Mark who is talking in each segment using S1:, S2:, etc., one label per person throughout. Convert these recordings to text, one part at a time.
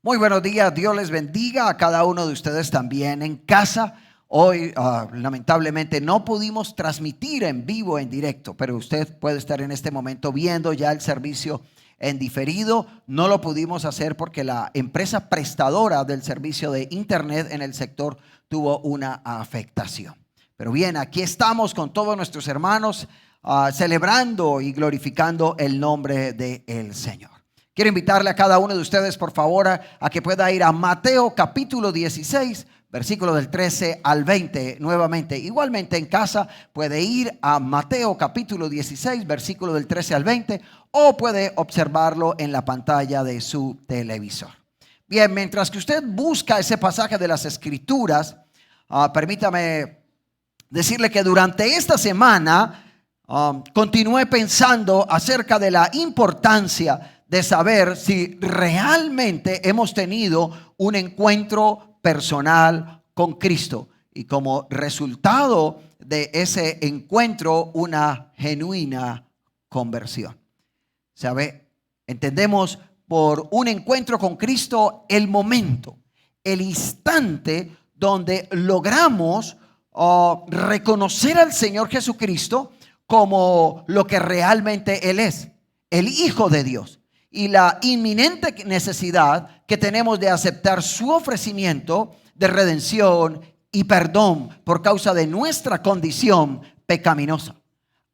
S1: Muy buenos días, Dios les bendiga a cada uno de ustedes también en casa. Hoy lamentablemente no pudimos transmitir en vivo, en directo, pero usted puede estar en este momento viendo ya el servicio en diferido. No lo pudimos hacer porque la empresa prestadora del servicio de internet en el sector tuvo una afectación. Pero bien, aquí estamos con todos nuestros hermanos celebrando y glorificando el nombre del Señor. Quiero invitarle a cada uno de ustedes, por favor, a que pueda ir a Mateo capítulo 16, versículo del 13 al 20 nuevamente. Igualmente en casa puede ir a Mateo capítulo 16, versículo del 13 al 20, o puede observarlo en la pantalla de su televisor. Bien, mientras que usted busca ese pasaje de las Escrituras, permítame decirle que durante esta semana continué pensando acerca de la importancia de saber si realmente hemos tenido un encuentro personal con Cristo y como resultado de ese encuentro una genuina conversión. ¿Sabe? Entendemos por un encuentro con Cristo el momento, el instante donde logramos reconocer al Señor Jesucristo como lo que realmente Él es, el Hijo de Dios. Y la inminente necesidad que tenemos de aceptar su ofrecimiento de redención y perdón por causa de nuestra condición pecaminosa.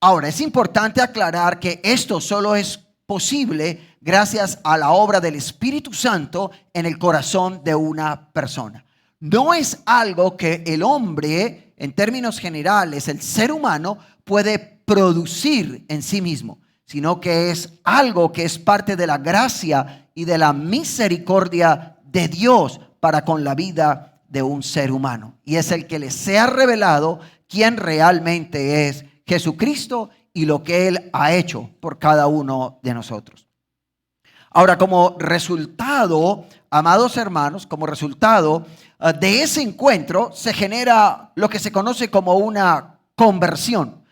S1: Ahora, es importante aclarar que esto solo es posible gracias a la obra del Espíritu Santo en el corazón de una persona. No es algo que el hombre, en términos generales, el ser humano, puede producir en sí mismo, sino que es algo que es parte de la gracia y de la misericordia de Dios para con la vida de un ser humano. Y es el que le sea revelado quién realmente es Jesucristo y lo que Él ha hecho por cada uno de nosotros. Ahora, como resultado, amados hermanos, como resultado de ese encuentro se genera lo que se conoce como una conversión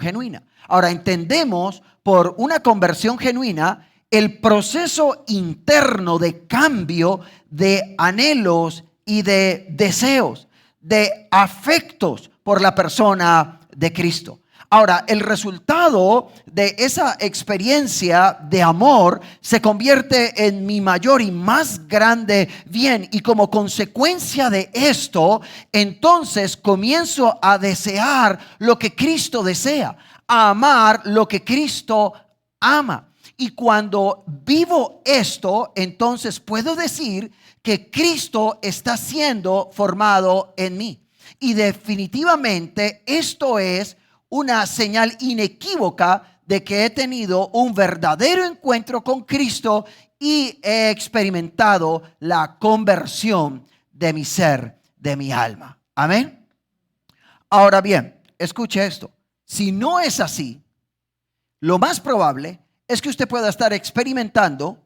S1: genuina. Ahora, entendemos por una conversión genuina el proceso interno de cambio de anhelos y de deseos, de afectos por la persona de Cristo. Ahora, el resultado de esa experiencia de amor se convierte en mi mayor y más grande bien. Y como consecuencia de esto, entonces comienzo a desear lo que Cristo desea, a amar lo que Cristo ama. Y cuando vivo esto, entonces puedo decir que Cristo está siendo formado en mí. Y definitivamente esto es una señal inequívoca de que he tenido un verdadero encuentro con Cristo y he experimentado la conversión de mi ser, de mi alma. Amén. Ahora bien, escuche esto. Si no es así, lo más probable es que usted pueda estar experimentando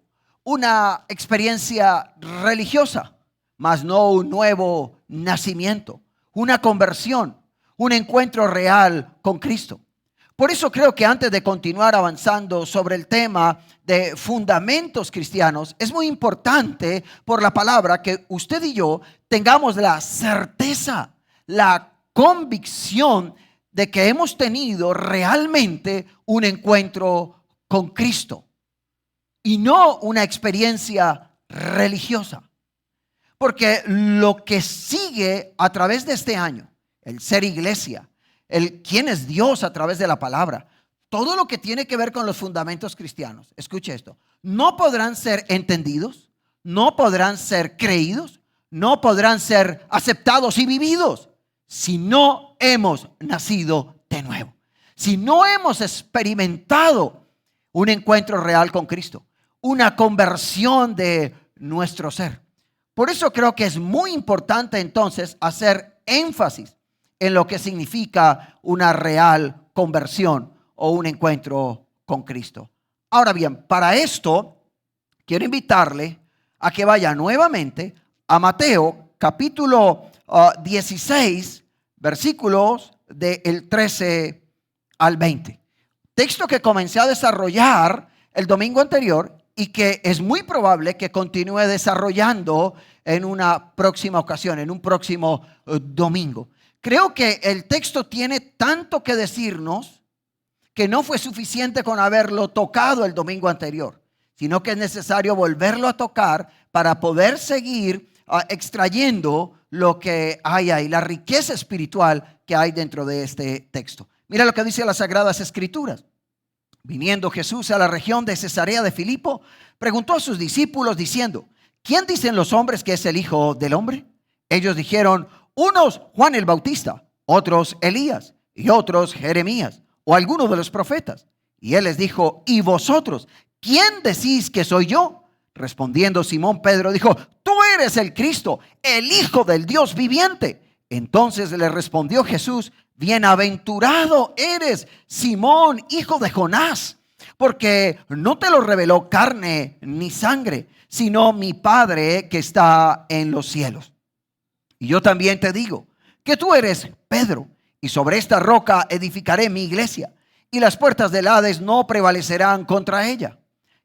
S1: una experiencia religiosa, mas no un nuevo nacimiento, una conversión, un encuentro real con Cristo. Por eso creo que antes de continuar avanzando sobre el tema de fundamentos cristianos, es muy importante por la palabra que usted y yo tengamos la certeza, la convicción de que hemos tenido realmente un encuentro con Cristo y no una experiencia religiosa. Porque lo que sigue a través de este año, el ser iglesia, el quién es Dios a través de la palabra, todo lo que tiene que ver con los fundamentos cristianos, escuche esto, no podrán ser entendidos, no podrán ser creídos, no podrán ser aceptados y vividos si no hemos nacido de nuevo, si no hemos experimentado un encuentro real con Cristo, una conversión de nuestro ser. Por eso creo que es muy importante entonces hacer énfasis en lo que significa una real conversión o un encuentro con Cristo. Ahora bien, para esto quiero invitarle a que vaya nuevamente a Mateo capítulo 16, versículos del 13 al 20. Texto que comencé a desarrollar el domingo anterior y que es muy probable que continúe desarrollando en una próxima ocasión, en un próximo domingo. Creo que el texto tiene tanto que decirnos que no fue suficiente con haberlo tocado el domingo anterior, sino que es necesario volverlo a tocar para poder seguir extrayendo lo que hay ahí, la riqueza espiritual que hay dentro de este texto. Mira lo que dice las Sagradas Escrituras. Viniendo Jesús a la región de Cesarea de Filipo, preguntó a sus discípulos diciendo: ¿quién dicen los hombres que es el Hijo del Hombre? Ellos dijeron: unos Juan el Bautista, otros Elías y otros Jeremías o alguno de los profetas. Y él les dijo: ¿y vosotros quién decís que soy yo? Respondiendo Simón Pedro dijo: tú eres el Cristo, el Hijo del Dios viviente. Entonces le respondió Jesús: bienaventurado eres, Simón, hijo de Jonás, porque no te lo reveló carne ni sangre, sino mi Padre que está en los cielos. Y yo también te digo que tú eres Pedro, y sobre esta roca edificaré mi iglesia, y las puertas del Hades no prevalecerán contra ella.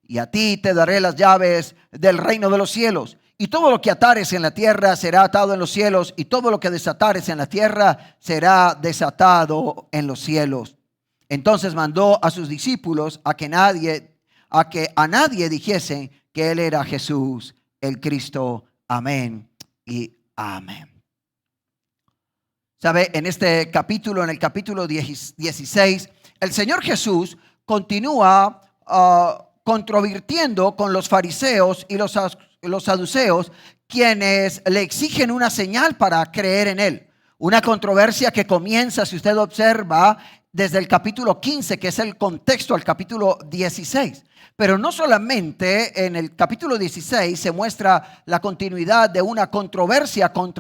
S1: Y a ti te daré las llaves del reino de los cielos. Y todo lo que atares en la tierra será atado en los cielos, y todo lo que desatares en la tierra será desatado en los cielos. Entonces mandó a sus discípulos a que a nadie dijesen que él era Jesús, el Cristo. Amén y amén. ¿Sabe? En este capítulo, en el capítulo 16, el Señor Jesús continúa controvirtiendo con los fariseos y los saduceos, quienes le exigen una señal para creer en él. Una controversia que comienza, si usted observa, desde el capítulo 15, que es el contexto al capítulo 16. Pero no solamente en el capítulo 16 se muestra la continuidad de una controversia con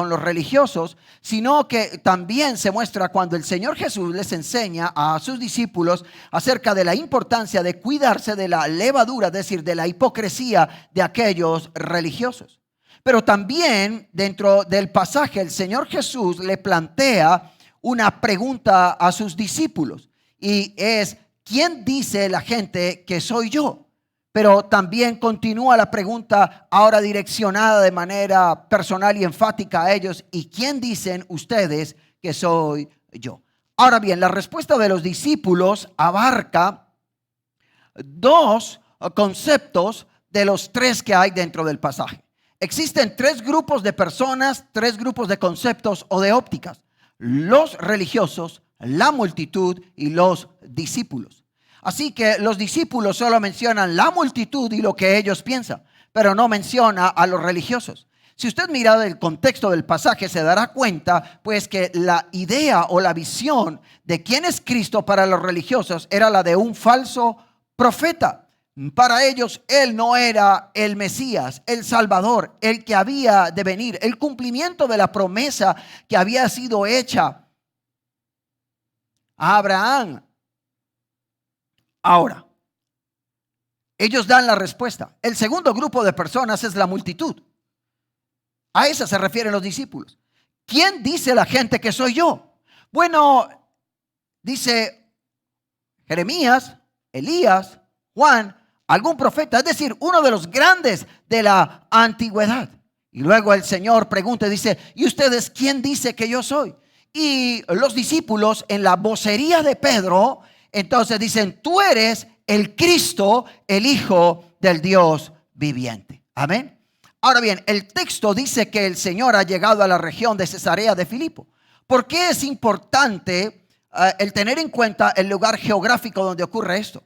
S1: los religiosos, sino que también se muestra cuando el Señor Jesús les enseña a sus discípulos acerca de la importancia de cuidarse de la levadura, es decir, de la hipocresía de aquellos religiosos. Pero también dentro del pasaje el Señor Jesús le plantea una pregunta a sus discípulos, y es: ¿quién dice la gente que soy yo? Pero también continúa la pregunta ahora direccionada de manera personal y enfática a ellos: ¿y quién dicen ustedes que soy yo? Ahora bien, la respuesta de los discípulos abarca dos conceptos de los tres que hay dentro del pasaje. Existen tres grupos de personas, tres grupos de conceptos o de ópticas: los religiosos, la multitud y los discípulos. Así que los discípulos solo mencionan la multitud y lo que ellos piensan, pero no menciona a los religiosos. Si usted mira el contexto del pasaje, se dará cuenta pues que la idea o la visión de quién es Cristo para los religiosos era la de un falso profeta. Para ellos él no era el Mesías, el Salvador, el que había de venir, el cumplimiento de la promesa que había sido hecha a Abraham. Ahora, ellos dan la respuesta. El segundo grupo de personas es la multitud. A esa se refieren los discípulos. ¿Quién dice la gente que soy yo? Bueno, dice Jeremías, Elías, Juan, algún profeta, es decir, uno de los grandes de la antigüedad. Y luego el Señor pregunta y dice: ¿y ustedes quién dice que yo soy? Y los discípulos, en la vocería de Pedro, entonces dicen: tú eres el Cristo, el Hijo del Dios viviente. Amén. Ahora bien, el texto dice que el Señor ha llegado a la región de Cesarea de Filipo. ¿Por qué es importante el tener en cuenta el lugar geográfico donde ocurre esto?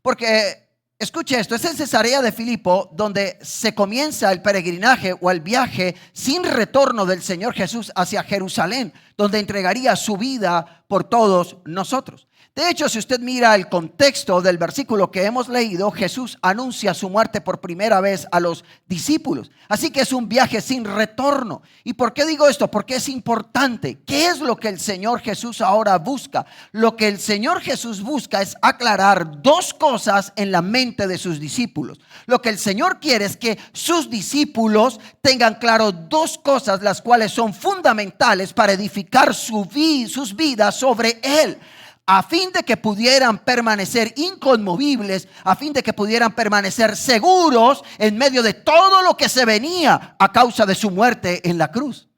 S1: Porque escuche esto, es en Cesarea de Filipo donde se comienza el peregrinaje o el viaje sin retorno del Señor Jesús hacia Jerusalén, donde entregaría su vida por todos nosotros. De hecho, si usted mira el contexto del versículo que hemos leído, Jesús anuncia su muerte por primera vez a los discípulos. Así que es un viaje sin retorno. ¿Y por qué digo esto? Porque es importante. ¿Qué es lo que el Señor Jesús ahora busca? Lo que el Señor Jesús busca es aclarar dos cosas en la mente de sus discípulos. Lo que el Señor quiere es que sus discípulos tengan claro dos cosas, las cuales son fundamentales para edificar sus vidas sobre Él. a fin de que pudieran permanecer inconmovibles, a fin de que pudieran permanecer seguros en medio de todo lo que se venía a causa de su muerte en la cruz.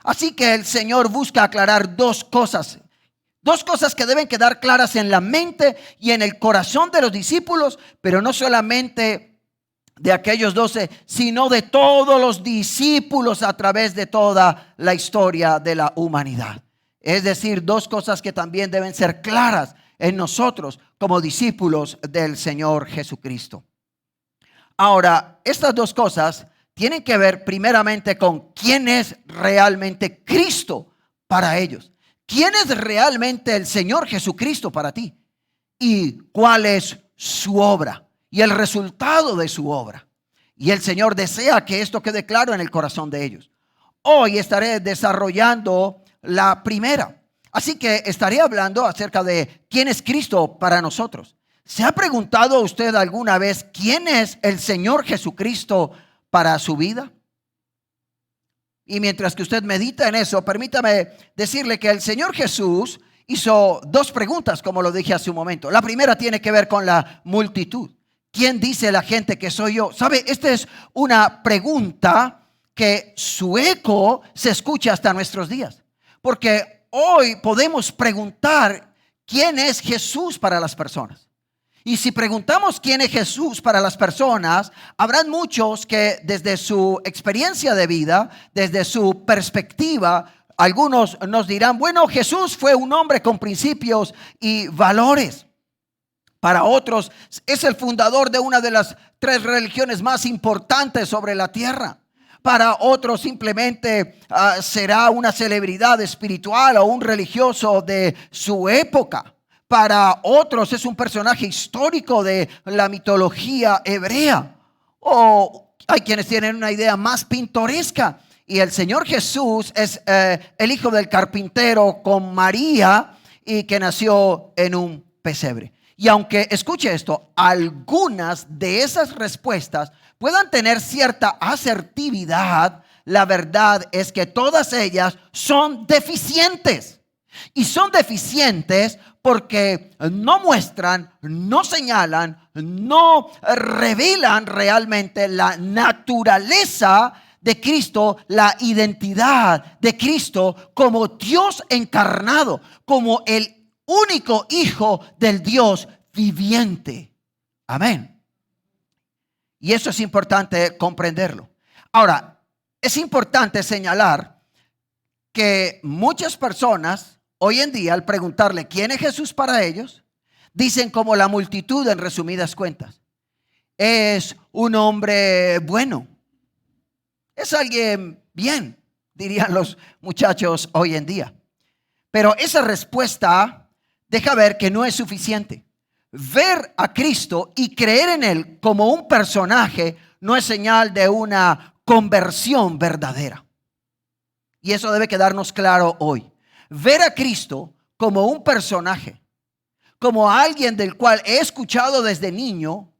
S1: Así que el Señor busca aclarar dos cosas que deben quedar claras en la mente y en el corazón de los discípulos, pero no solamente de aquellos 12, sino de todos los discípulos a través de toda la historia de la humanidad. Es decir, dos cosas que también deben ser claras en nosotros como discípulos del Señor Jesucristo. Ahora, estas dos cosas tienen que ver primeramente con quién es realmente Cristo para ellos. ¿Quién es realmente el Señor Jesucristo para ti? ¿Y cuál es su obra? Y el resultado de su obra. Y el Señor desea que esto quede claro en el corazón de ellos. Hoy estaré desarrollando la primera. Así que estaré hablando acerca de quién es Cristo para nosotros. ¿Se ha preguntado usted alguna vez quién es el Señor Jesucristo para su vida? Y mientras que usted medita en eso, permítame decirle que el Señor Jesús hizo dos preguntas, como lo dije hace un momento. La primera tiene que ver con la multitud. ¿Quién dice la gente que soy yo? ¿Sabe? Esta es una pregunta que su eco se escucha hasta nuestros días. Porque hoy podemos preguntar quién es Jesús para las personas. Y si preguntamos quién es Jesús para las personas, habrán muchos que desde su experiencia de vida, desde su perspectiva, algunos nos dirán, bueno, Jesús fue un hombre con principios y valores. Para otros es el fundador de una de las 3 religiones más importantes sobre la tierra. Para otros simplemente será una celebridad espiritual o un religioso de su época. Para otros es un personaje histórico de la mitología hebrea. O hay quienes tienen una idea más pintoresca. Y el Señor Jesús es el hijo del carpintero con María y que nació en un pesebre. Y aunque, escuche esto, algunas de esas respuestas puedan tener cierta asertividad, la verdad es que todas ellas son deficientes. Y son deficientes porque no muestran, no señalan, no revelan realmente la naturaleza de Cristo, la identidad de Cristo como Dios encarnado, como el único Hijo del Dios viviente. Amén. Y eso es importante comprenderlo. Ahora, es importante señalar que muchas personas hoy en día, al preguntarle quién es Jesús para ellos, dicen como la multitud en resumidas cuentas: es un hombre bueno, es alguien bien, dirían los muchachos hoy en día. Pero esa respuesta deja ver que no es suficiente. Ver a Cristo y creer en Él como un personaje no es señal de una conversión verdadera. Y eso debe quedarnos claro hoy. Ver a Cristo como un personaje, como alguien del cual he escuchado desde niño,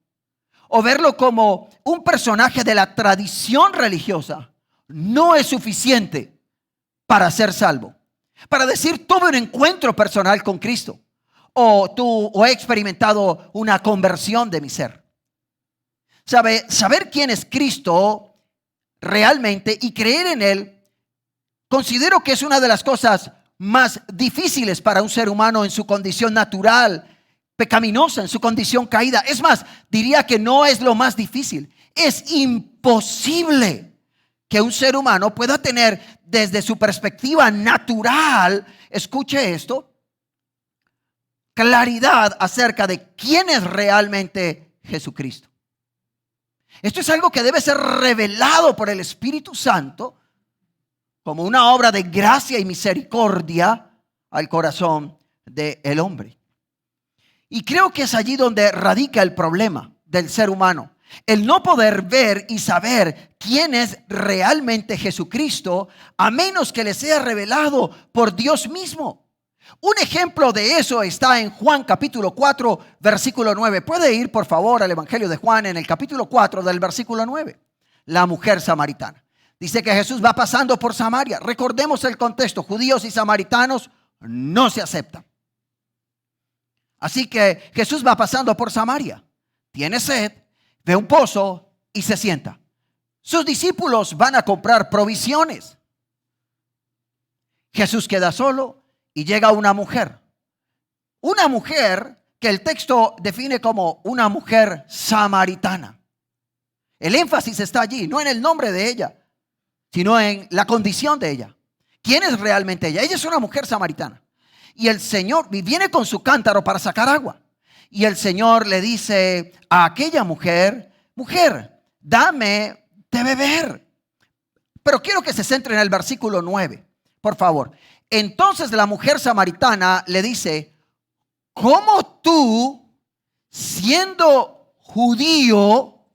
S1: o verlo como un personaje de la tradición religiosa, no es suficiente para ser salvo. Para decir, tuve un encuentro personal con Cristo, o he experimentado una conversión de mi ser. Saber quién es Cristo realmente y creer en Él, considero que es una de las cosas más difíciles para un ser humano en su condición natural, pecaminosa, en su condición caída. Es más, diría que no es lo más difícil. Es imposible que un ser humano pueda tener desde su perspectiva natural, escuche esto, claridad acerca de quién es realmente Jesucristo. Esto es algo que debe ser revelado por el Espíritu Santo como una obra de gracia y misericordia al corazón del hombre. Y creo que es allí donde radica el problema del ser humano. El no poder ver y saber quién es realmente Jesucristo a menos que le sea revelado por Dios mismo. Un ejemplo de eso está en Juan capítulo 4, versículo 9. Puede ir por favor al Evangelio de Juan en el capítulo 4 del versículo 9. La mujer samaritana. Dice que Jesús va pasando por Samaria. Recordemos el contexto. Judíos y samaritanos no se aceptan. Así que Jesús va pasando por Samaria. Tiene sed, ve un pozo y se sienta. Sus discípulos van a comprar provisiones. Jesús queda solo y llega una mujer. Una mujer que el texto define como una mujer samaritana. El énfasis está allí, no en el nombre de ella, sino en la condición de ella. ¿Quién es realmente ella? Ella es una mujer samaritana. Y el Señor viene con su cántaro para sacar agua. Y el Señor le dice a aquella mujer, mujer, dame de beber. Pero quiero que se centre en el versículo 9, por favor. Entonces la mujer samaritana le dice, ¿cómo tú, siendo judío,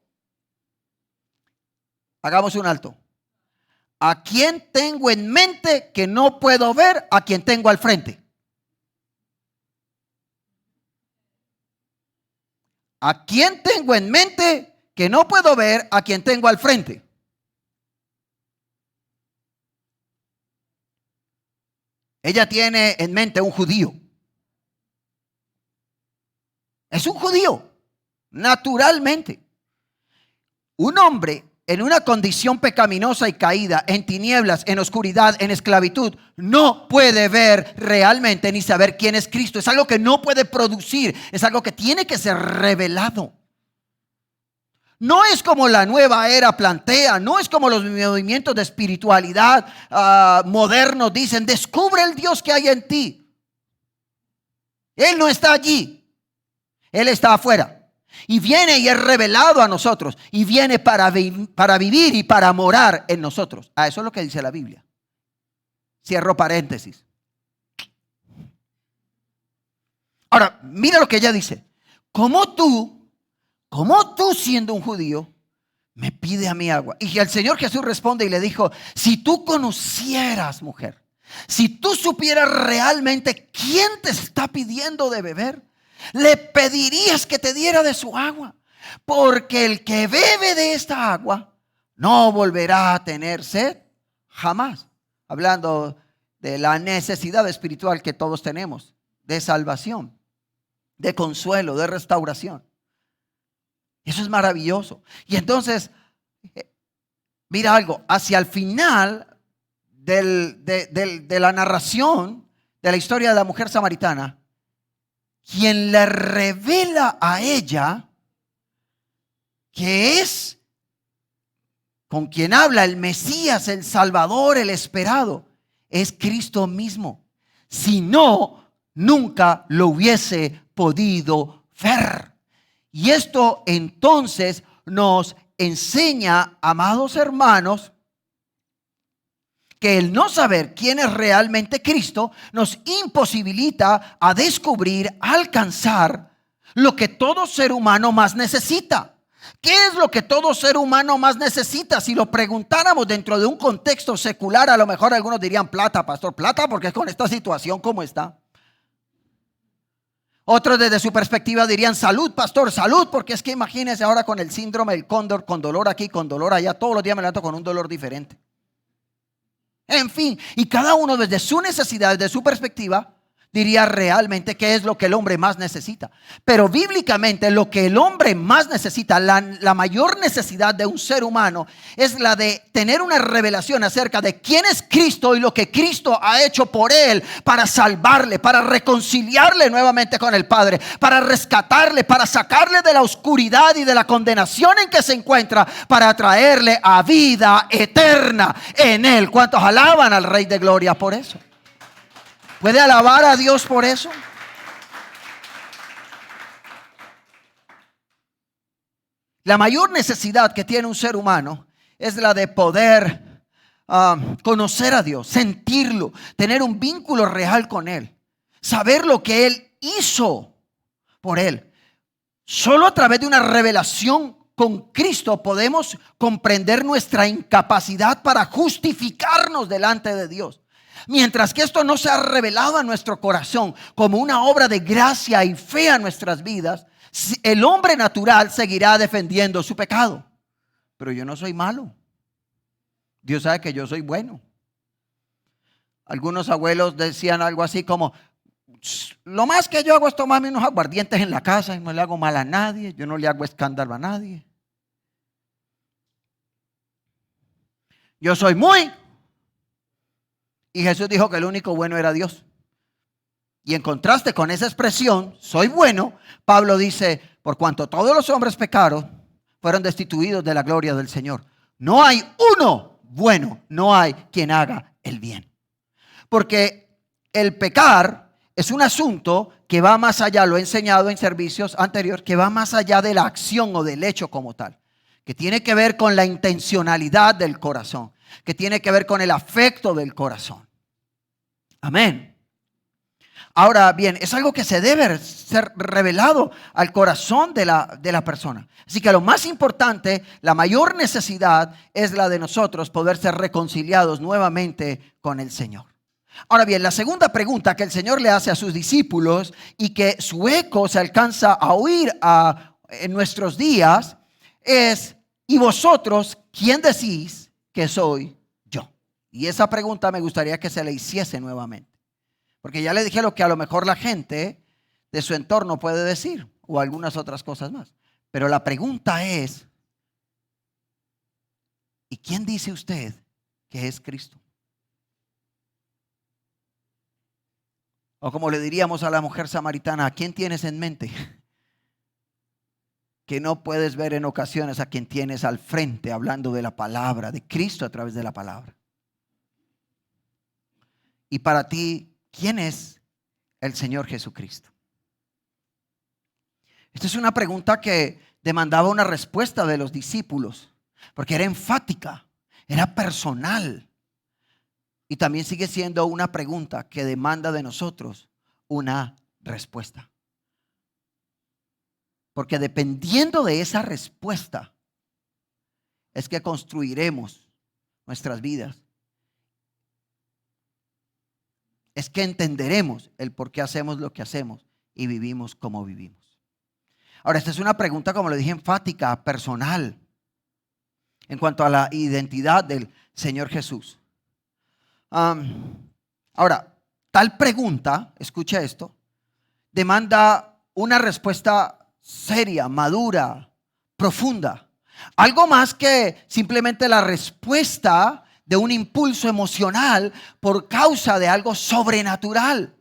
S1: hagamos un alto? ¿A quién tengo en mente que no puedo ver? ¿A quién tengo al frente? ¿A quién tengo en mente que no puedo ver? ¿A quién tengo al frente? Ella tiene en mente un judío. Es un judío, naturalmente. Un hombre en una condición pecaminosa y caída, en tinieblas, en oscuridad, en esclavitud, no puede ver realmente ni saber quién es Cristo. Es algo que no puede producir, es algo que tiene que ser revelado. No es como la nueva era plantea, no es como los movimientos de espiritualidad modernos dicen, descubre el Dios que hay en ti. Él no está allí, Él está afuera. Y viene y es revelado a nosotros. Y viene para vivir y para morar en nosotros. Eso es lo que dice la Biblia. Cierro paréntesis. Ahora, mira lo que ella dice. ¿Cómo tú siendo un judío, me pide a mí agua? Y el Señor Jesús responde y le dijo, si tú conocieras, mujer, si tú supieras realmente quién te está pidiendo de beber, le pedirías que te diera de su agua, porque el que bebe de esta agua no volverá a tener sed jamás. Hablando de la necesidad espiritual que todos tenemos, de salvación, de consuelo, de restauración. Eso es maravilloso. Y entonces, mira algo, hacia el final de la narración de la historia de la mujer samaritana, quien le revela a ella que es con quien habla el Mesías, el Salvador, el esperado, es Cristo mismo. Si no, nunca lo hubiese podido ver. Y esto entonces nos enseña, amados hermanos, que el no saber quién es realmente Cristo nos imposibilita a descubrir, a alcanzar lo que todo ser humano más necesita. ¿Qué es lo que todo ser humano más necesita? Si lo preguntáramos dentro de un contexto secular, a lo mejor algunos dirían plata, pastor, plata, porque es con esta situación como está. Otros desde su perspectiva dirían salud, pastor, salud, porque es que imagínense ahora con el síndrome del cóndor, con dolor aquí, con dolor allá, todos los días me levanto con un dolor diferente. En fin, y cada uno desde su necesidad, desde su perspectiva, diría realmente qué es lo que el hombre más necesita. Pero bíblicamente lo que el hombre más necesita, la mayor necesidad de un ser humano, es la de tener una revelación acerca de quién es Cristo y lo que Cristo ha hecho por él para salvarle, para reconciliarle nuevamente con el Padre, para rescatarle, para sacarle de la oscuridad y de la condenación en que se encuentra, para traerle a vida eterna en él. ¿Cuántos alaban al Rey de Gloria por eso? ¿Puede alabar a Dios por eso? La mayor necesidad que tiene un ser humano es la de poder conocer a Dios, sentirlo, tener un vínculo real con Él, saber lo que Él hizo por Él. Solo a través de una revelación con Cristo podemos comprender nuestra incapacidad para justificarnos delante de Dios. Mientras que esto no se ha revelado a nuestro corazón como una obra de gracia y fe a nuestras vidas, el hombre natural seguirá defendiendo su pecado. Pero yo no soy malo. Dios sabe que yo soy bueno. Algunos abuelos decían algo así como, Lo más que yo hago es tomarme unos aguardientes en la casa y no le hago mal a nadie, yo no le hago escándalo a nadie. Yo soy muy. Y Jesús dijo que el único bueno era Dios. Y en contraste con esa expresión, soy bueno, Pablo dice, por cuanto todos los hombres pecaron, fueron destituidos de la gloria del Señor. No hay uno bueno, no hay quien haga el bien. Porque el pecar es un asunto que va más allá, lo he enseñado en servicios anteriores, que va más allá de la acción o del hecho como tal, que tiene que ver con la intencionalidad del corazón, que tiene que ver con el afecto del corazón. Amén. Ahora bien, es algo que se debe ser revelado al corazón de la persona. Así que lo más importante, la mayor necesidad es la de nosotros poder ser reconciliados nuevamente con el Señor. Ahora bien, la segunda pregunta que el Señor le hace a sus discípulos y que su eco se alcanza a oír en nuestros días es: ¿y vosotros quién decís que soy yo? Y esa pregunta me gustaría que se le hiciese nuevamente. Porque ya le dije lo que a lo mejor la gente de su entorno puede decir o algunas otras cosas más. Pero la pregunta es: ¿y quién dice usted que es Cristo? O como le diríamos a la mujer samaritana, ¿a quién tienes en mente? Que no puedes ver en ocasiones a quien tienes al frente hablando de la palabra, de Cristo a través de la palabra. Y para ti, ¿quién es el Señor Jesucristo? Esta es una pregunta que demandaba una respuesta de los discípulos, porque era enfática, era personal. Y también sigue siendo una pregunta que demanda de nosotros una respuesta. Porque dependiendo de esa respuesta es que construiremos nuestras vidas. Es que entenderemos el por qué hacemos lo que hacemos y vivimos como vivimos. Ahora, esta es una pregunta, como le dije, enfática, personal, en cuanto a la identidad del Señor Jesús. Ahora, tal pregunta, escucha esto, demanda una respuesta seria, madura, profunda. Algo más que simplemente la respuesta de un impulso emocional por causa de algo sobrenatural,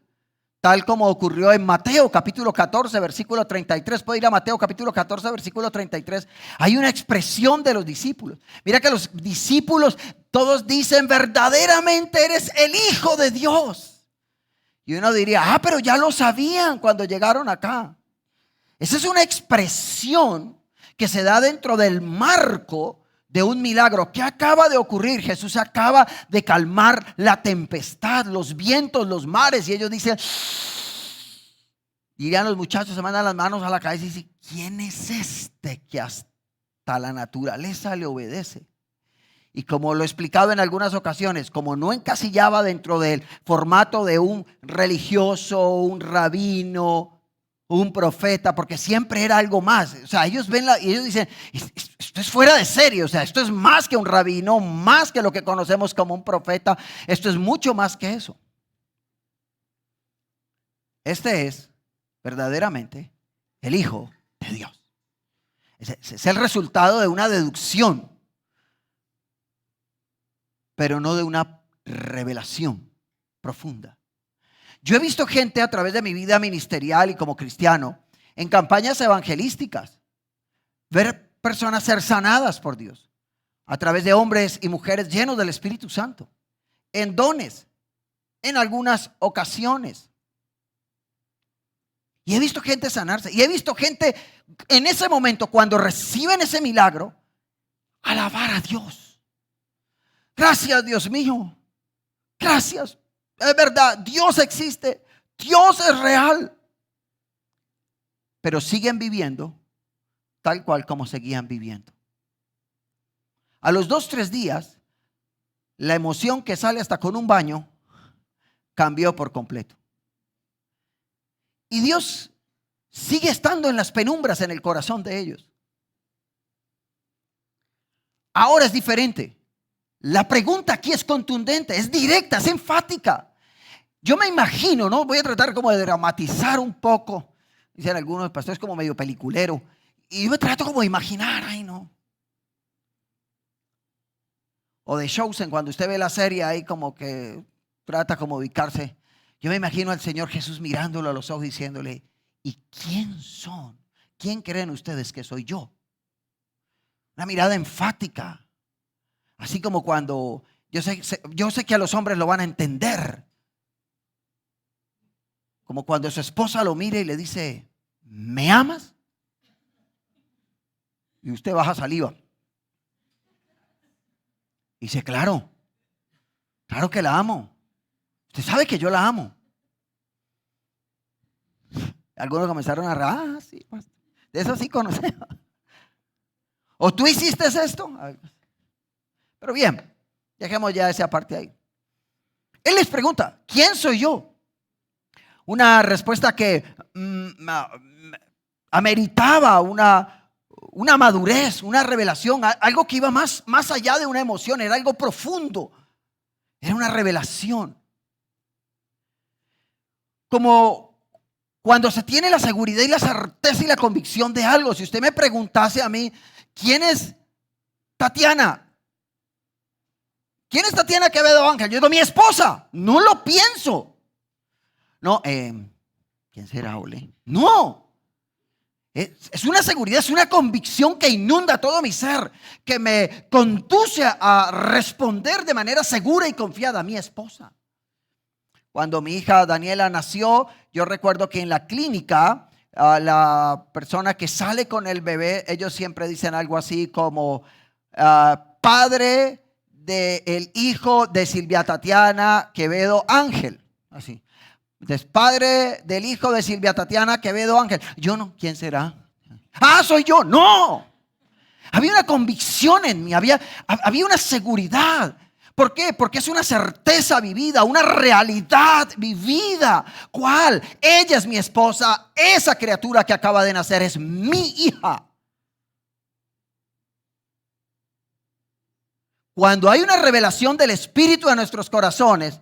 S1: tal como ocurrió en Mateo capítulo 14 versículo 33. Puede ir a Mateo capítulo 14 versículo 33. Hay una expresión de los discípulos. Mira que los discípulos todos dicen: verdaderamente eres el Hijo de Dios. Y uno diría: pero ya lo sabían cuando llegaron acá. Esa es una expresión que se da dentro del marco de un milagro que acaba de ocurrir. Jesús acaba de calmar la tempestad, los vientos, los mares, y ellos dicen, dirían los muchachos, se mandan las manos a la cabeza y dicen: ¿quién es este que hasta la naturaleza le obedece? Y como lo he explicado en algunas ocasiones, como no encasillaba dentro del formato de un religioso, un rabino, un profeta, porque siempre era algo más. O sea, ellos ven y ellos dicen: esto es fuera de serie. O sea, esto es más que un rabino, más que lo que conocemos como un profeta. Esto es mucho más que eso. Este es verdaderamente el Hijo de Dios. Es el resultado de una deducción, pero no de una revelación profunda. Yo he visto gente a través de mi vida ministerial y como cristiano en campañas evangelísticas ver personas ser sanadas por Dios a través de hombres y mujeres llenos del Espíritu Santo, en dones, en algunas ocasiones. Y he visto gente sanarse, y he visto gente en ese momento, cuando reciben ese milagro, alabar a Dios. Gracias, Dios mío. Gracias. Es verdad, Dios existe, Dios es real. Pero siguen viviendo tal cual como seguían viviendo. A los 2-3 días, la emoción que sale hasta con un baño cambió por completo. Y Dios sigue estando en las penumbras en el corazón de ellos. Ahora es diferente. La pregunta aquí es contundente, es directa, es enfática. Yo me imagino, ¿no? Voy a tratar como de dramatizar un poco. Dicen algunos pastores como medio peliculero. Y yo me trato como de imaginar, ay no. O de Chosen, cuando usted ve la serie ahí como que trata como de ubicarse. Yo me imagino al Señor Jesús mirándolo a los ojos diciéndole, ¿y quién son? ¿Quién creen ustedes que soy yo? Una mirada enfática. Así como cuando, yo sé que a los hombres lo van a entender. Como cuando su esposa lo mira y le dice, ¿me amas? Y usted baja saliva. Y dice, claro que la amo. Usted sabe que yo la amo. Algunos comenzaron a sí, de eso sí conocemos. ¿O tú hiciste esto? Pero bien, dejemos ya esa parte ahí. Él les pregunta, ¿quién soy yo? Una respuesta que ameritaba una madurez, una revelación, algo que iba más allá de una emoción, era algo profundo, era una revelación. Como cuando se tiene la seguridad y la certeza y la convicción de algo. Si usted me preguntase a mí, ¿quién es Tatiana? ¿Quién es Tatiana Quevedo Ángel? Yo digo, mi esposa. No lo pienso. No, ¿quién será, Ole? No. Es una seguridad, es una convicción que inunda todo mi ser, que me conduce a responder de manera segura y confiada a mi esposa. Cuando mi hija Daniela nació, yo recuerdo que en la clínica, la persona que sale con el bebé, ellos siempre dicen algo así como, padre del hijo de Silvia Tatiana Quevedo Ángel. Así. Entonces, padre del hijo de Silvia Tatiana Quevedo Ángel. Yo no, ¿quién será? Soy yo. No. Había una convicción en mí, había una seguridad. ¿Por qué? Porque es una certeza vivida, una realidad vivida. ¿Cuál? Ella es mi esposa, esa criatura que acaba de nacer es mi hija. Cuando hay una revelación del Espíritu en nuestros corazones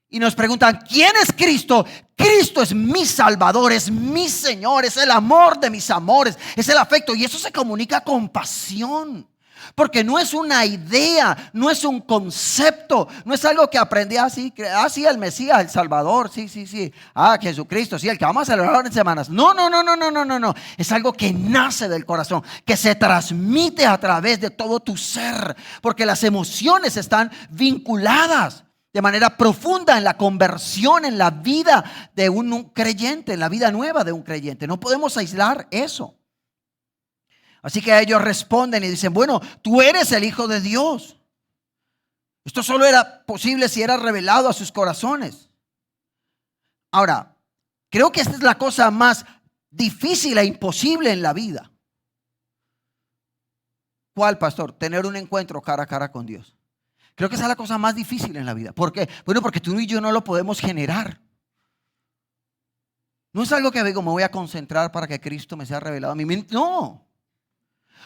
S1: y nos preguntan, ¿quién es Cristo? Cristo es mi Salvador, es mi Señor, es el amor de mis amores, es el afecto. Y eso se comunica con pasión. Porque no es una idea, no es un concepto, no es algo que aprendí así, el Mesías, el Salvador, sí. Jesucristo, sí, el que vamos a celebrar en semanas. No. Es algo que nace del corazón, que se transmite a través de todo tu ser, porque las emociones están vinculadas de manera profunda en la conversión, en la vida de un creyente, en la vida nueva de un creyente. No podemos aislar eso. Así que ellos responden y dicen, bueno, tú eres el Hijo de Dios. Esto solo era posible si era revelado a sus corazones. Ahora, creo que esta es la cosa más difícil e imposible en la vida. ¿Cuál, pastor? Tener un encuentro cara a cara con Dios. Creo que esa es la cosa más difícil en la vida. ¿Por qué? Bueno, porque tú y yo no lo podemos generar. No es algo que digo, me voy a concentrar para que Cristo me sea revelado a mí. No.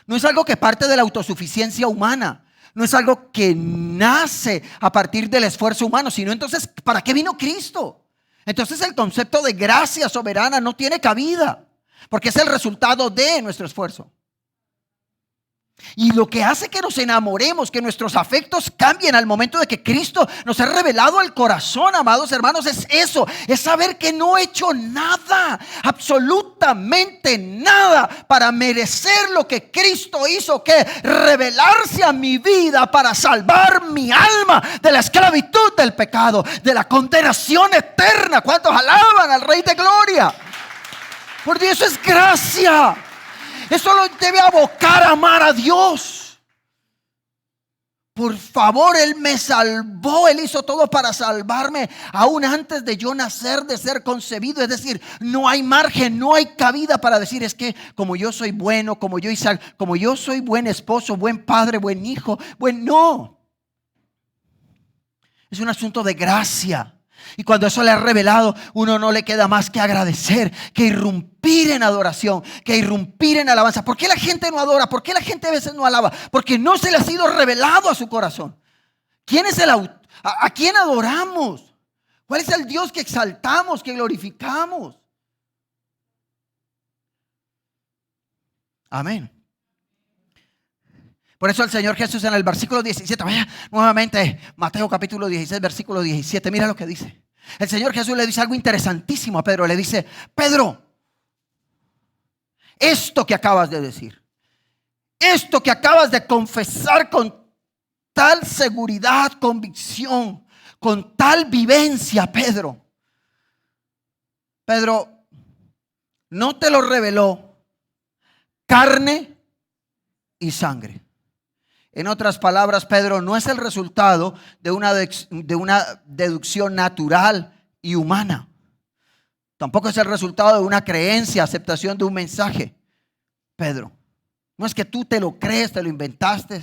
S1: No es algo que parte de la autosuficiencia humana. No es algo que nace a partir del esfuerzo humano, sino entonces, ¿para qué vino Cristo? Entonces el concepto de gracia soberana no tiene cabida, porque es el resultado de nuestro esfuerzo. Y lo que hace que nos enamoremos, que nuestros afectos cambien al momento de que Cristo nos ha revelado al corazón, amados hermanos, es eso, es saber que no he hecho nada, absolutamente nada para merecer lo que Cristo hizo, que revelarse a mi vida para salvar mi alma de la esclavitud del pecado, de la condenación eterna. ¿Cuántos alaban al Rey de Gloria? Porque eso es gracia. Eso lo debe abocar a amar a Dios. Por favor, Él me salvó. Él hizo todo para salvarme aún antes de yo nacer, de ser concebido. Es decir, no hay margen, no hay cabida para decir, es que como yo soy bueno, como yo soy buen esposo, buen padre, buen hijo. No. Es un asunto de gracia. Y cuando eso le ha revelado, uno no le queda más que agradecer, que irrumpir en adoración, que irrumpir en alabanza. ¿Por qué la gente no adora? ¿Por qué la gente a veces no alaba? Porque no se le ha sido revelado a su corazón. ¿Quién es ¿A quién adoramos? ¿Cuál es el Dios que exaltamos, que glorificamos? Amén. Por eso el Señor Jesús en el versículo 17, vaya nuevamente, Mateo capítulo 16, versículo 17, mira lo que dice. El Señor Jesús le dice algo interesantísimo a Pedro. Le dice: Pedro, esto que acabas de decir, esto que acabas de confesar con tal seguridad, convicción, con tal vivencia, Pedro, no te lo reveló carne y sangre. En otras palabras, Pedro, no es el resultado de una deducción natural y humana. Tampoco es el resultado de una creencia, aceptación de un mensaje. Pedro, no es que tú te lo crees, te lo inventaste,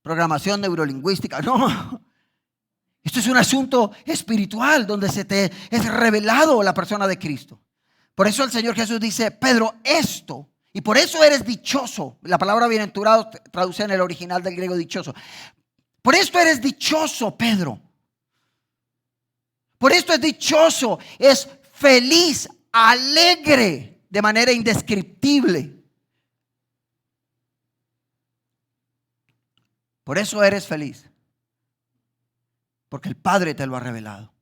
S1: programación neurolingüística, no. Esto es un asunto espiritual donde se te es revelado la persona de Cristo. Por eso el Señor Jesús dice: Pedro, esto, y por eso eres dichoso. La palabra bienaventurado traduce en el original del griego dichoso. Por esto eres dichoso, Pedro. Por esto es dichoso, es feliz, alegre de manera indescriptible. Por eso eres feliz, porque el Padre te lo ha revelado.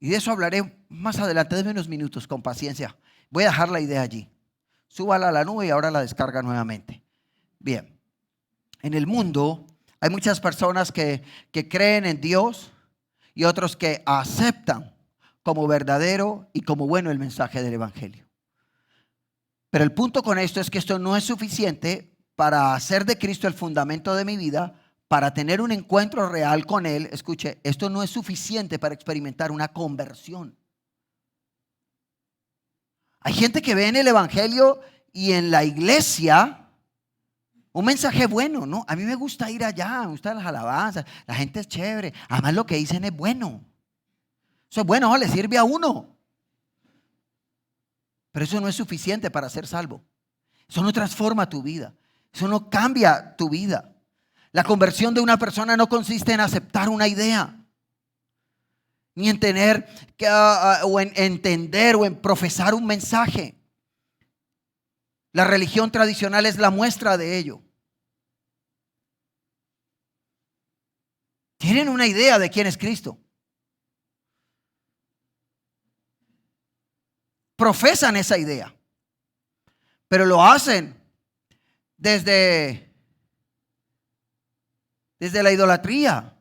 S1: Y de eso hablaré más adelante. Denme unos minutos con paciencia. Voy a dejar la idea allí. Súbala a la nube y ahora la descarga nuevamente. Bien, en el mundo hay muchas personas que creen en Dios y otros que aceptan como verdadero y como bueno el mensaje del Evangelio. Pero el punto con esto es que esto no es suficiente para hacer de Cristo el fundamento de mi vida, para tener un encuentro real con Él. Escuche, esto no es suficiente para experimentar una conversión. Hay gente que ve en el Evangelio y en la iglesia un mensaje bueno, ¿no? A mí me gusta ir allá, me gustan las alabanzas, la gente es chévere, además lo que dicen es bueno. Eso es bueno, le sirve a uno. Pero eso no es suficiente para ser salvo. Eso no transforma tu vida. Eso no cambia tu vida. La conversión de una persona no consiste en aceptar una idea, ni en tener o en entender o en profesar un mensaje. La religión tradicional es la muestra de ello. Tienen una idea de quién es Cristo. Profesan esa idea, pero lo hacen desde la idolatría.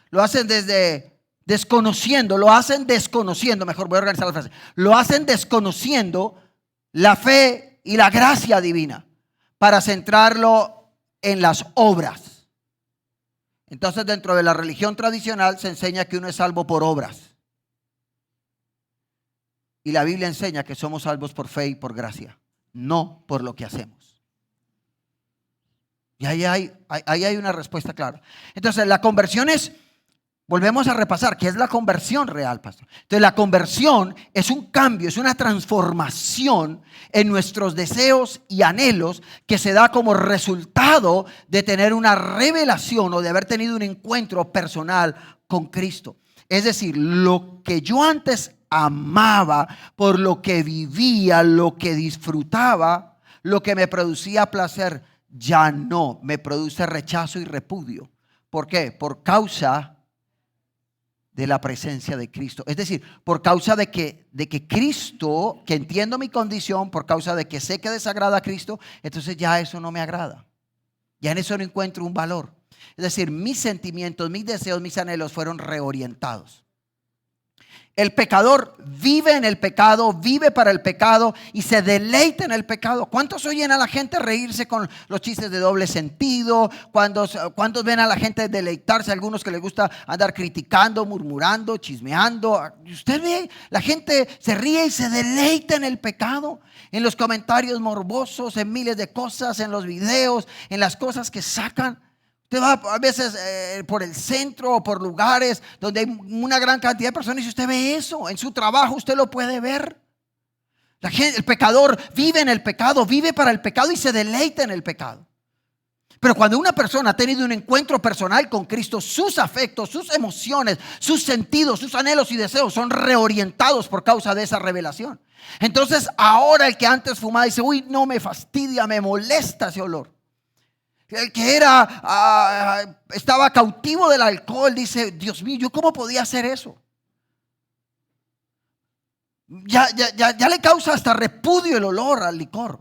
S1: Lo hacen desconociendo, mejor voy a organizar la frase. Lo hacen desconociendo la fe y la gracia divina para centrarlo en las obras. Entonces, dentro de la religión tradicional se enseña que uno es salvo por obras. Y la Biblia enseña que somos salvos por fe y por gracia, no por lo que hacemos. Y ahí hay una respuesta clara. Entonces, la conversión es, volvemos a repasar, ¿qué es la conversión real, pastor? Entonces, la conversión es un cambio, es una transformación en nuestros deseos y anhelos que se da como resultado de tener una revelación o de haber tenido un encuentro personal con Cristo. Es decir, lo que yo antes amaba, por lo que vivía, lo que disfrutaba, lo que me producía placer, ya no, me produce rechazo y repudio. ¿Por qué? Por causa de la presencia de Cristo. Es decir, por causa de que Cristo, que entiendo mi condición, por causa de que sé que desagrada a Cristo, entonces ya eso no me agrada. Ya en eso no encuentro un valor. Es decir, mis sentimientos, mis deseos, mis anhelos fueron reorientados. El pecador vive en el pecado, vive para el pecado y se deleita en el pecado. ¿Cuántos oyen a la gente reírse con los chistes de doble sentido? ¿Cuántos ven a la gente deleitarse? Algunos que les gusta andar criticando, murmurando, chismeando. Usted ve, la gente se ríe y se deleita en el pecado, en los comentarios morbosos, en miles de cosas, en los videos, en las cosas que sacan. Usted va a veces por el centro o por lugares donde hay una gran cantidad de personas y usted ve eso. En su trabajo usted lo puede ver. El pecador vive en el pecado, vive para el pecado y se deleita en el pecado. Pero cuando una persona ha tenido un encuentro personal con Cristo, sus afectos, sus emociones, sus sentidos, sus anhelos y deseos son reorientados por causa de esa revelación. Entonces ahora el que antes fumaba dice, uy, no, me fastidia, me molesta ese olor. El que estaba cautivo del alcohol dice, Dios mío, ¿yo cómo podía hacer eso? Ya le causa hasta repudio el olor al licor.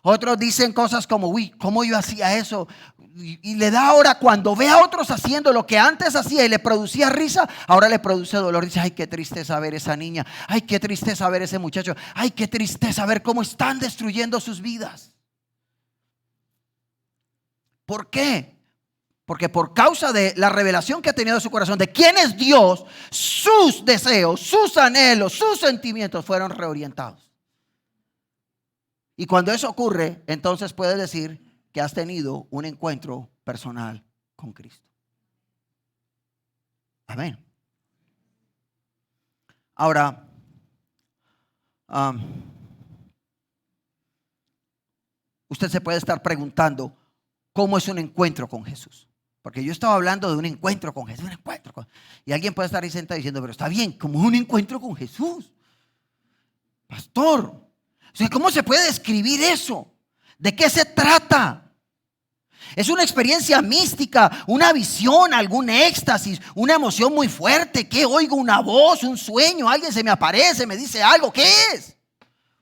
S1: Otros dicen cosas como, uy, ¿cómo yo hacía eso? Y le da ahora, cuando ve a otros haciendo lo que antes hacía y le producía risa, ahora le produce dolor. Dice, ay, qué tristeza ver esa niña. Ay, qué tristeza ver ese muchacho. Ay, qué tristeza ver cómo están destruyendo sus vidas. ¿Por qué? Porque por causa de la revelación que ha tenido en su corazón de quién es Dios, sus deseos, sus anhelos, sus sentimientos fueron reorientados. Y cuando eso ocurre, entonces puedes decir que has tenido un encuentro personal con Cristo. Amén. Ahora, usted se puede estar preguntando, ¿cómo es un encuentro con Jesús? Porque yo estaba hablando de un encuentro con Jesús, y alguien puede estar ahí sentado diciendo, pero está bien, ¿cómo es un encuentro con Jesús? Pastor, o sea, ¿cómo se puede describir eso? ¿De qué se trata? ¿Es una experiencia mística, una visión, algún éxtasis, una emoción muy fuerte? ¿Qué oigo? ¿Una voz, un sueño? ¿Alguien se me aparece, me dice algo? ¿Qué es?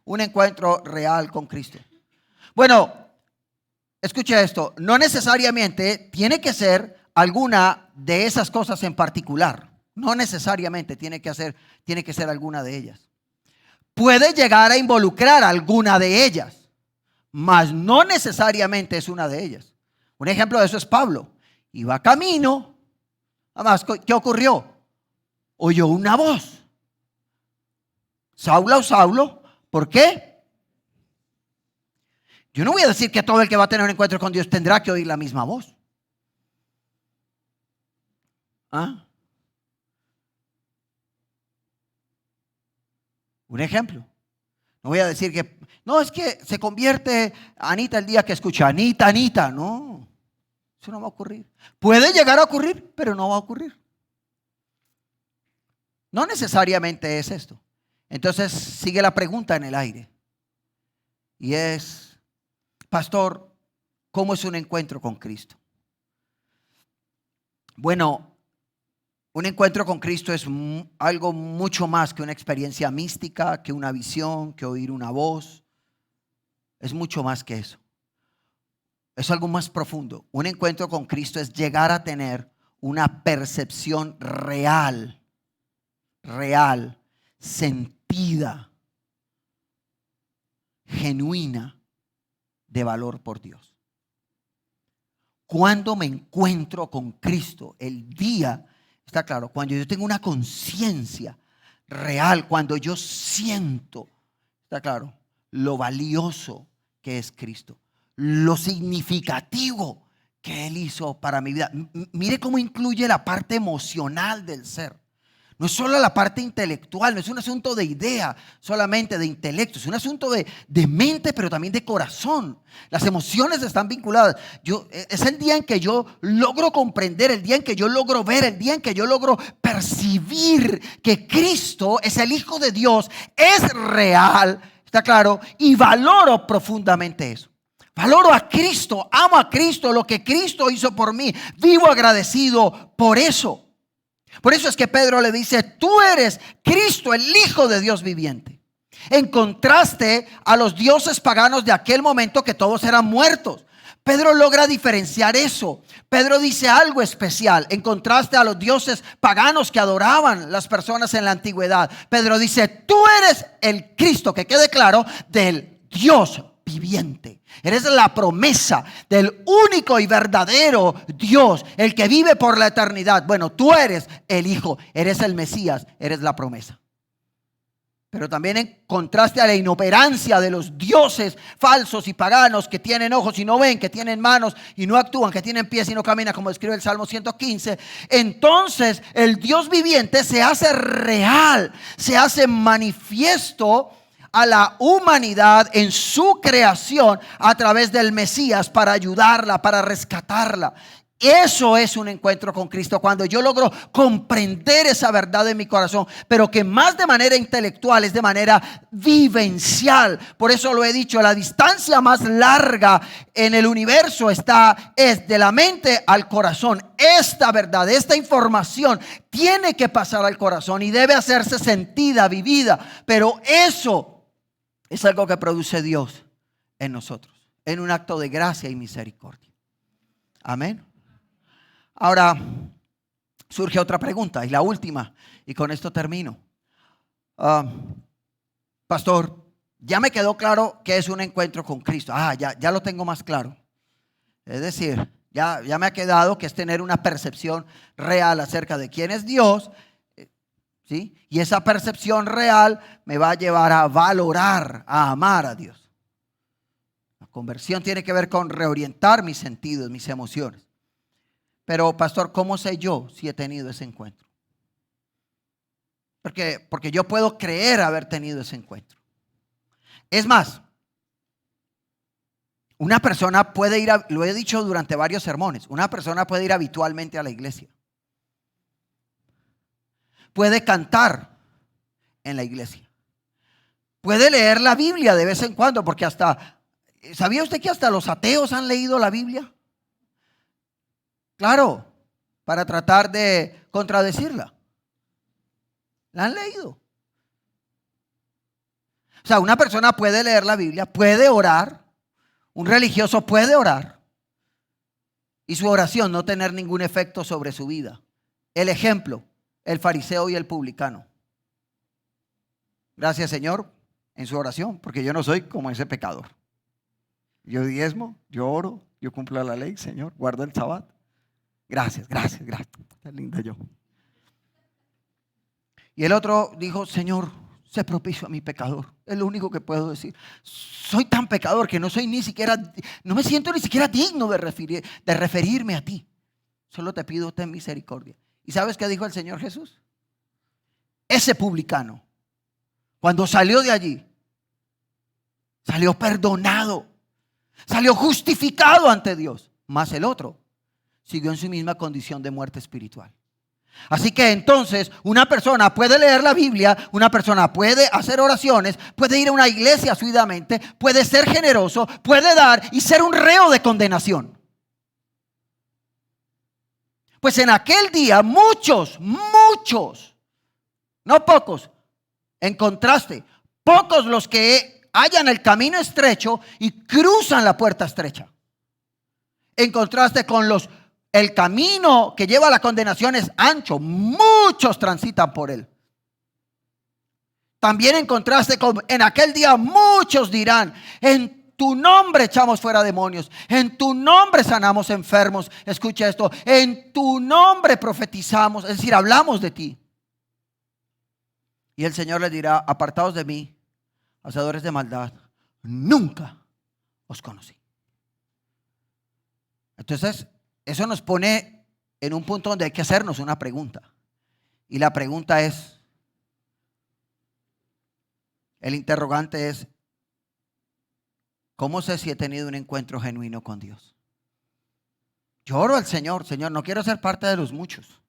S1: Un encuentro real con Cristo. Bueno, escuche esto, no necesariamente tiene que ser alguna de esas cosas en particular. No necesariamente tiene que ser alguna de ellas. Puede llegar a involucrar alguna de ellas, mas no necesariamente es una de ellas. Un ejemplo de eso es Pablo. Iba camino, además, ¿qué ocurrió? Oyó una voz. Saulo, Saulo, ¿por qué? Yo no voy a decir que todo el que va a tener un encuentro con Dios tendrá que oír la misma voz. ¿Ah? Un ejemplo. No voy a decir que, no, es que se convierte Anita el día que escucha Anita, Anita. No, eso no va a ocurrir. Puede llegar a ocurrir, pero no va a ocurrir. No necesariamente es esto. Entonces sigue la pregunta en el aire. Y es, pastor, ¿cómo es un encuentro con Cristo? Bueno, un encuentro con Cristo es algo mucho más que una experiencia mística, que una visión, que oír una voz. Es mucho más que eso. Es algo más profundo. Un encuentro con Cristo es llegar a tener una percepción real, sentida, genuina de valor por Dios. Cuando me encuentro con Cristo, el día, está claro, cuando yo tengo una conciencia real, cuando yo siento, está claro, lo valioso que es Cristo, lo significativo que Él hizo para mi vida. Mire cómo incluye la parte emocional del ser. No es solo la parte intelectual, no es un asunto de idea, solamente de intelecto, es un asunto de mente, pero también de corazón. Las emociones están vinculadas. Es el día en que yo logro comprender, el día en que yo logro ver, el día en que yo logro percibir que Cristo es el Hijo de Dios, es real, está claro, y valoro profundamente eso. Valoro a Cristo, amo a Cristo, lo que Cristo hizo por mí, vivo agradecido por eso. Por eso es que Pedro le dice, tú eres Cristo, el Hijo de Dios viviente. En contraste a los dioses paganos de aquel momento que todos eran muertos. Pedro logra diferenciar eso. Pedro dice algo especial en contraste a los dioses paganos que adoraban las personas en la antigüedad. Pedro dice, tú eres el Cristo, que quede claro, del Dios viviente. Eres la promesa del único y verdadero Dios, el que vive por la eternidad. Bueno, tú eres el Hijo, eres el Mesías, eres la promesa. Pero también en contraste a la inoperancia de los dioses falsos y paganos que tienen ojos y no ven, que tienen manos y no actúan, que tienen pies y no caminan, como describe el Salmo 115. Entonces el Dios viviente se hace real, se hace manifiesto a la humanidad en su creación a través del Mesías para ayudarla, para rescatarla. Eso es un encuentro con Cristo, cuando yo logro comprender esa verdad en mi corazón, pero que más de manera intelectual es de manera vivencial. Por eso lo he dicho, la distancia más larga en el universo es de la mente al corazón. Esta verdad, esta información tiene que pasar al corazón y debe hacerse sentida, vivida, pero eso es algo que produce Dios en nosotros, en un acto de gracia y misericordia. Amén. Ahora surge otra pregunta y la última, y con esto termino. Pastor, ya me quedó claro que es un encuentro con Cristo. Ya lo tengo más claro. Es decir, ya me ha quedado que es tener una percepción real acerca de quién es Dios, ¿sí? Y esa percepción real me va a llevar a valorar, a amar a Dios. La conversión tiene que ver con reorientar mis sentidos, mis emociones. Pero pastor, ¿cómo sé yo si he tenido ese encuentro? Porque yo puedo creer haber tenido ese encuentro. Es más, una persona puede ir, lo he dicho durante varios sermones, una persona puede ir habitualmente a la iglesia. Puede cantar en la iglesia. Puede leer la Biblia de vez en cuando, porque ¿sabía usted que hasta los ateos han leído la Biblia? Claro, para tratar de contradecirla. La han leído. O sea, una persona puede leer la Biblia, puede orar, un religioso puede orar y su oración no tener ningún efecto sobre su vida. El ejemplo, el fariseo y el publicano. Gracias, Señor, en su oración, porque yo no soy como ese pecador. Yo diezmo, yo oro, yo cumplo la ley, Señor, guardo el sabbat. Gracias. Está linda yo. Y el otro dijo, Señor, sé propicio a mi pecador. Es lo único que puedo decir. Soy tan pecador que no me siento ni siquiera digno de referirme a ti. Solo te pido, ten misericordia. ¿Y sabes qué dijo el Señor Jesús? Ese publicano, cuando salió de allí, salió perdonado, salió justificado ante Dios. Mas el otro siguió en su misma condición de muerte espiritual. Así que entonces una persona puede leer la Biblia, una persona puede hacer oraciones, puede ir a una iglesia asiduamente, puede ser generoso, puede dar y ser un reo de condenación. Pues en aquel día muchos, no pocos, en contraste, pocos los que hallan el camino estrecho y cruzan la puerta estrecha. En contraste con el camino que lleva a la condenación es ancho, muchos transitan por él. También en contraste con en aquel día muchos dirán, en tu nombre echamos fuera demonios, en tu nombre sanamos enfermos. Escucha esto, en tu nombre profetizamos, es decir, hablamos de ti. Y el Señor les dirá, apartados de mí, hacedores de maldad, nunca os conocí. Entonces, eso nos pone en un punto donde hay que hacernos una pregunta. Y la pregunta es, el interrogante es, ¿cómo sé si he tenido un encuentro genuino con Dios? Yo oro al Señor, Señor, no quiero ser parte de los muchos.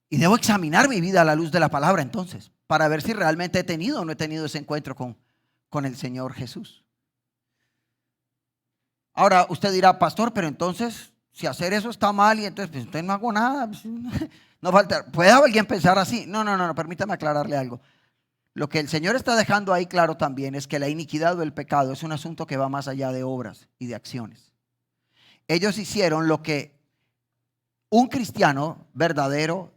S1: Y debo examinar mi vida a la luz de la palabra entonces, para ver si realmente he tenido o no he tenido ese encuentro con el Señor Jesús. Ahora usted dirá, pastor, pero entonces si hacer eso está mal y entonces no hago nada. No falta. ¿Puede alguien pensar así? No, permítame aclararle algo. Lo que el Señor está dejando ahí claro también es que la iniquidad o el pecado es un asunto que va más allá de obras y de acciones. Ellos hicieron lo que un cristiano verdadero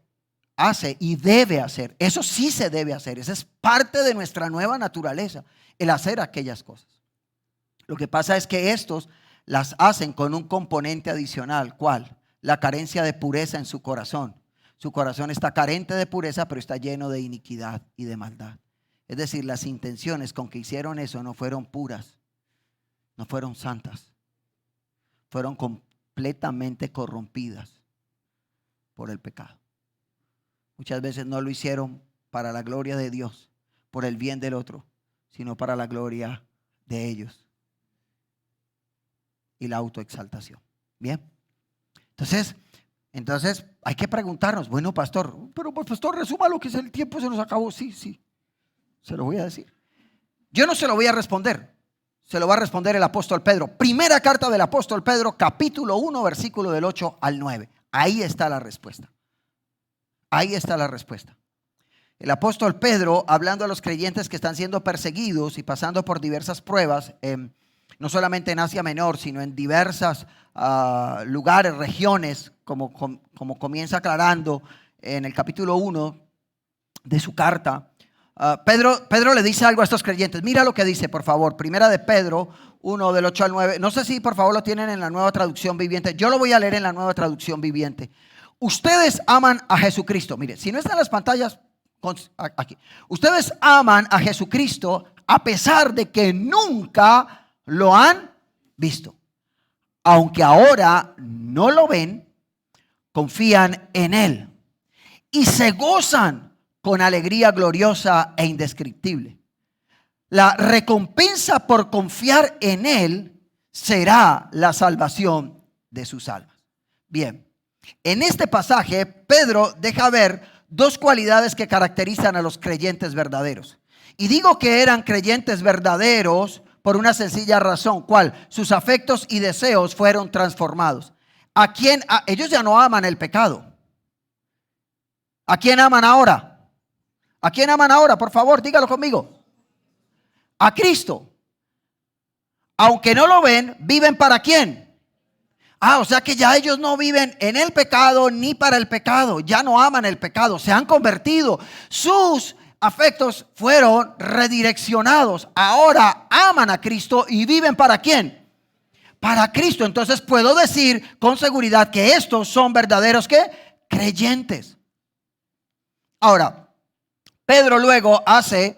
S1: hace y debe hacer. Eso sí se debe hacer. Esa es parte de nuestra nueva naturaleza, el hacer aquellas cosas. Lo que pasa es que estos las hacen con un componente adicional. ¿Cuál? La carencia de pureza en su corazón. Su corazón está carente de pureza, pero está lleno de iniquidad y de maldad. Es decir, las intenciones con que hicieron eso no fueron puras, no fueron santas. Fueron completamente corrompidas por el pecado. Muchas veces no lo hicieron para la gloria de Dios, por el bien del otro, sino para la gloria de ellos y la autoexaltación. Bien. Entonces hay que preguntarnos, bueno, pastor, pero pues, pastor, resuma lo que es el tiempo, se nos acabó. Sí, se lo voy a decir. Yo no se lo voy a responder, se lo va a responder el apóstol Pedro. Primera carta del apóstol Pedro, capítulo 1, versículo del 8 al 9. Ahí está la respuesta. Ahí está la respuesta. El apóstol Pedro, hablando a los creyentes que están siendo perseguidos y pasando por diversas pruebas, no solamente en Asia Menor, sino en diversas lugares, regiones, como comienza aclarando en el capítulo 1 de su carta. Pedro le dice algo a estos creyentes. Mira lo que dice, por favor. Primera de Pedro 1, del 8 al 9. No sé si por favor lo tienen en la Nueva Traducción Viviente. Yo lo voy a leer en la Nueva Traducción Viviente. Ustedes aman a Jesucristo. Mire, si no están en las pantallas, aquí. Ustedes aman a Jesucristo a pesar de que nunca lo han visto. Aunque ahora no lo ven, confían en Él y se gozan con alegría gloriosa e indescriptible. La recompensa por confiar en Él será la salvación de sus almas. Bien, en este pasaje Pedro deja ver dos cualidades que caracterizan a los creyentes verdaderos. Y digo que eran creyentes verdaderos por una sencilla razón. ¿Cuál? Sus afectos y deseos fueron transformados. Ellos ya no aman el pecado. ¿A quién aman ahora? ¿A quién aman ahora? Por favor, dígalo conmigo. A Cristo. Aunque no lo ven, ¿viven para quién? O sea que ya ellos no viven en el pecado ni para el pecado. Ya no aman el pecado. Se han convertido. Sus afectos fueron redireccionados. Ahora aman a Cristo y viven ¿para quién? Para Cristo. Entonces puedo decir con seguridad que estos son verdaderos ¿qué? Creyentes. Ahora, Pedro luego hace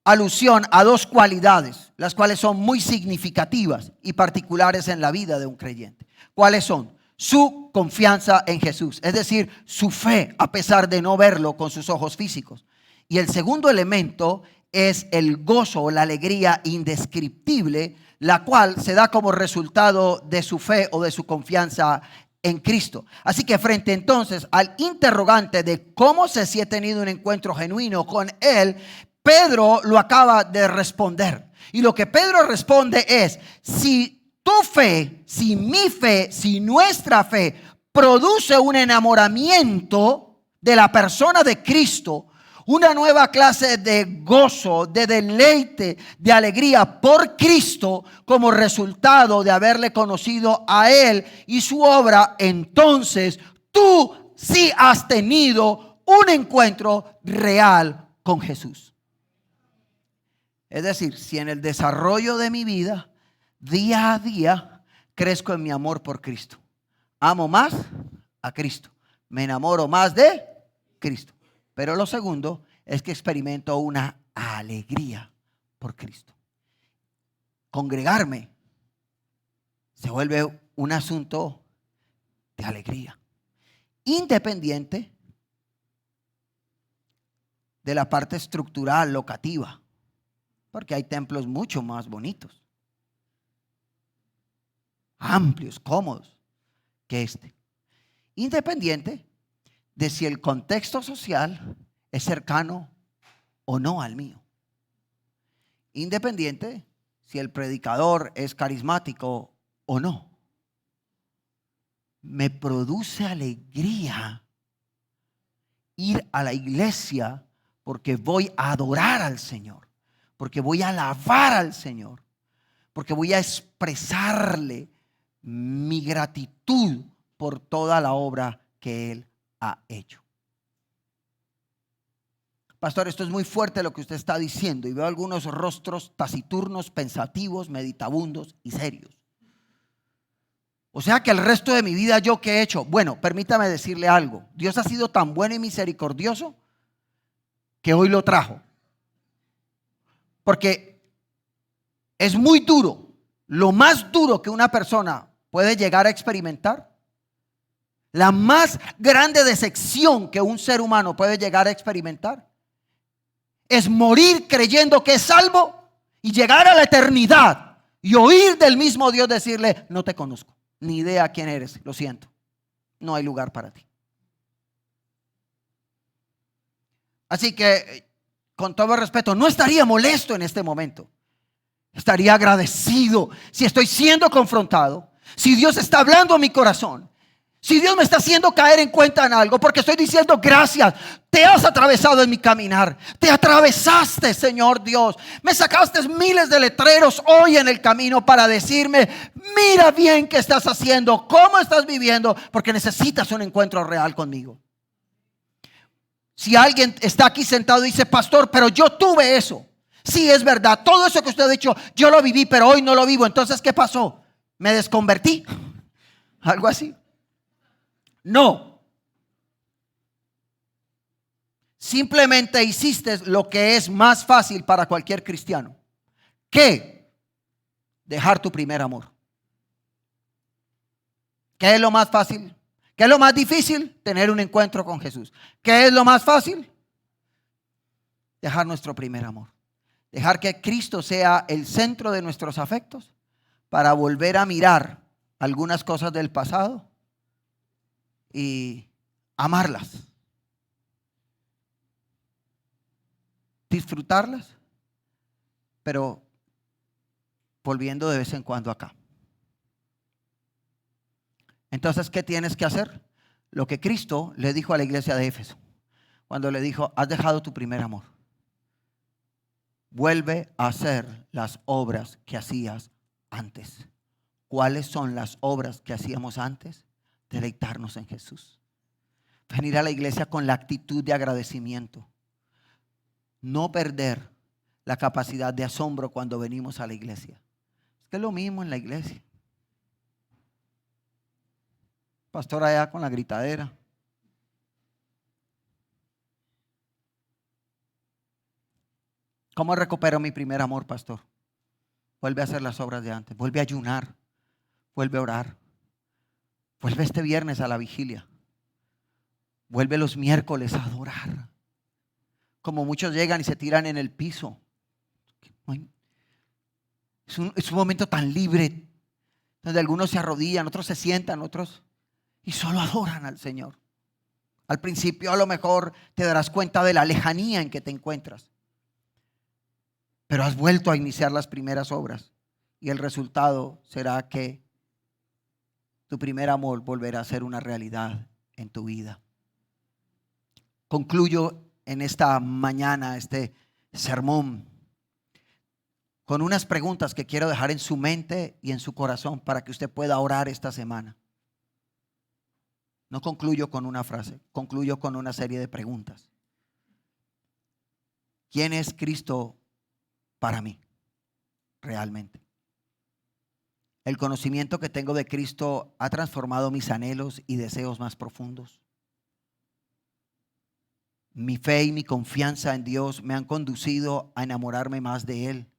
S1: alusión a dos cualidades, las cuales son muy significativas y particulares en la vida de un creyente. ¿Cuáles son? Su confianza en Jesús, es decir, su fe a pesar de no verlo con sus ojos físicos. Y el segundo elemento es el gozo o la alegría indescriptible, la cual se da como resultado de su fe o de su confianza en Cristo. Así que frente entonces al interrogante de cómo sé si he tenido un encuentro genuino con Él, Pedro lo acaba de responder. Y lo que Pedro responde es: si tu fe, si mi fe, si nuestra fe produce un enamoramiento de la persona de Cristo, una nueva clase de gozo, de deleite, de alegría por Cristo como resultado de haberle conocido a Él y su obra, entonces tú sí has tenido un encuentro real con Jesús. Es decir, si en el desarrollo de mi vida, día a día, crezco en mi amor por Cristo, amo más a Cristo, me enamoro más de Cristo. Pero lo segundo es que experimento una alegría por Cristo. Congregarme se vuelve un asunto de alegría, independiente de la parte estructural, locativa, porque hay templos mucho más bonitos, amplios, cómodos que este. Independiente de si el contexto social es cercano o no al mío. Independiente si el predicador es carismático o no. Me produce alegría ir a la iglesia porque voy a adorar al Señor, porque voy a alabar al Señor, porque voy a expresarle mi gratitud por toda la obra que Él ha hecho. Pastor, esto es muy fuerte lo que usted está diciendo y veo algunos rostros taciturnos, pensativos, meditabundos y serios. O sea que el resto de mi vida, ¿yo qué he hecho? Bueno, permítame decirle algo. Dios ha sido tan bueno y misericordioso que hoy lo trajo. Porque es muy duro, lo más duro que una persona puede llegar a experimentar, la más grande decepción que un ser humano puede llegar a experimentar, es morir creyendo que es salvo y llegar a la eternidad y oír del mismo Dios decirle: no te conozco, ni idea quién eres, lo siento, no hay lugar para ti. Así que, con todo respeto, no estaría molesto en este momento. Estaría agradecido si estoy siendo confrontado, si Dios está hablando a mi corazón, si Dios me está haciendo caer en cuenta en algo, porque estoy diciendo: gracias, te has atravesado en mi caminar, te atravesaste, Señor Dios, me sacaste miles de letreros hoy en el camino para decirme: mira bien qué estás haciendo, cómo estás viviendo, porque necesitas un encuentro real conmigo. Si alguien está aquí sentado y dice: pastor, pero yo tuve eso. Sí, es verdad, todo eso que usted ha dicho yo lo viví, pero hoy no lo vivo. Entonces, ¿qué pasó? ¿Me desconvertí? Algo así. No. Simplemente hiciste lo que es más fácil para cualquier cristiano: ¿qué? Dejar tu primer amor. ¿Qué es lo más fácil? ¿Qué es lo más difícil? Tener un encuentro con Jesús. ¿Qué es lo más fácil? Dejar nuestro primer amor. Dejar que Cristo sea el centro de nuestros afectos para volver a mirar algunas cosas del pasado y amarlas, disfrutarlas, pero volviendo de vez en cuando acá. Entonces, ¿qué tienes que hacer? Lo que Cristo le dijo a la iglesia de Éfeso, cuando le dijo: has dejado tu primer amor. Vuelve a hacer las obras que hacías antes. ¿Cuáles son las obras que hacíamos antes? Deleitarnos en Jesús. Venir a la iglesia con la actitud de agradecimiento. No perder la capacidad de asombro cuando venimos a la iglesia. Es que es lo mismo en la iglesia. Pastor allá con la gritadera. ¿Cómo recupero mi primer amor, pastor? Vuelve a hacer las obras de antes. Vuelve a ayunar. Vuelve a orar. Vuelve este viernes a la vigilia. Vuelve los miércoles a adorar. Como muchos llegan y se tiran en el piso. Es un momento tan libre, donde algunos se arrodillan, otros se sientan, otros y solo adoran al Señor. Al principio a lo mejor te darás cuenta de la lejanía en que te encuentras, pero has vuelto a iniciar las primeras obras y el resultado será que tu primer amor volverá a ser una realidad en tu vida. Concluyo en esta mañana este sermón con unas preguntas que quiero dejar en su mente y en su corazón para que usted pueda orar esta semana. No concluyo con una frase, concluyo con una serie de preguntas. ¿Quién es Cristo para mí realmente? El conocimiento que tengo de Cristo ha transformado mis anhelos y deseos más profundos. Mi fe y mi confianza en Dios me han conducido a enamorarme más de Él